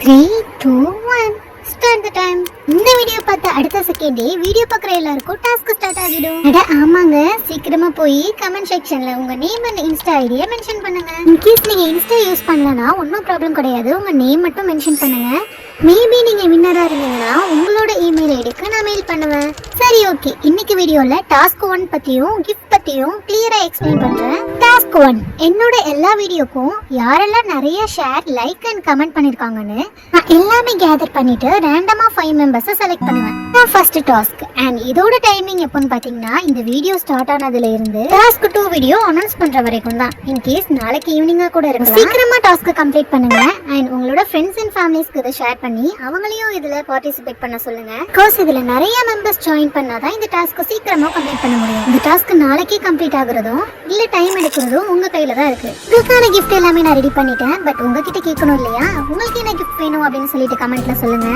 3, 2, 1 start the time. இந்த video பார்த்த அடுத்த செகண்டே வீடியோ பார்க்குற எல்லாருக்கும் டாஸ்க் ஸ்டார்ட் ஆகிடும். அட ஆமாங்க, சீக்கிரமா போய் கமெண்ட் செக்ஷன்ல உங்க நேம் அண்ட் இன்ஸ்டா ஐடியை மென்ஷன் பண்ணுங்க. இன்கேஸ் நீங்க இன்ஸ்டா யூஸ் பண்ணலனா ஒன்றும் ப்ராப்ளம் கிடையாது, உங்க நேம் மட்டும் மென்ஷன் பண்ணுங்க. மேபி நீங்க வின்னரா இருந்தீங்கன்னா உங்களோட இமெயில் ஐடிக்கு நான் மெயில் பண்ணுவேன். சரி, ஓகே. இன்னைக்கு வீடியோல டாஸ்க் 1 பத்தியும் கிஃப்ட் பத்தியும் கிளியரா எக்ஸ்பிளைன் பண்றேன். டாஸ்க் 1, என்னோட எல்லா வீடியோக்கும் யாரெல்லாம் நிறைய ஷேர், லைக் அண்ட் கமெண்ட் பண்ணிருக்காங்கன்னு நான் எல்லாமே கேதர் பண்ணிட்டு ரேண்டமா 5 மெம்பர்ஸை செலக்ட் பண்ணுவேன். ஃபர்ஸ்ட் டாஸ்க் அண்ட் இதோட டைமிங் எப்போன்னு பாத்தீங்கன்னா இந்த வீடியோ ஸ்டார்ட் ஆனதுல இருந்து டாஸ்க் 2 வீடியோ அனௌன்ஸ் பண்ற வரைக்கும் தான். இன்கேஸ் நாளைக்கு ஈவினிங்கா கூட இருக்கு, சீக்கிரமா டாஸ்க் கம்ப்ளீட் பண்ணுங்க. அண்ட் உங்களோட ஃப்ரெண்ட்ஸ் அண்ட் ஃபேமிலிஸ்க்கு இதை ஷேர் பண்ணி அவங்களையும் இதுல பார்ட்டிசிபேட் பண்ண சொல்லுங்க. கோர்ஸ் இதுல நிறைய மெம்பர்ஸ் ஜாயின் பண்ணாதான் இந்த டாஸ்க் சீக்கிரமா கம்ப்ளீட் பண்ண முடியும். இந்த டாஸ்க் நாளைக்கே கம்ப்ளீட் ஆகுறதும் இல்ல டைம் எடுக்கிறதும் உங்க கையில தான் இருக்கு. இதுக்கான கிஃப்ட் எல்லாமே நான் ரெடி பண்ணிட்டேன். பட் உங்ககிட்ட கேட்கணும் இல்லையா, உங்களுக்கு என்ன கிஃப்ட் வேணும் அப்படின்னு சொல்லிட்டு கமெண்ட்ல சொல்லுங்க.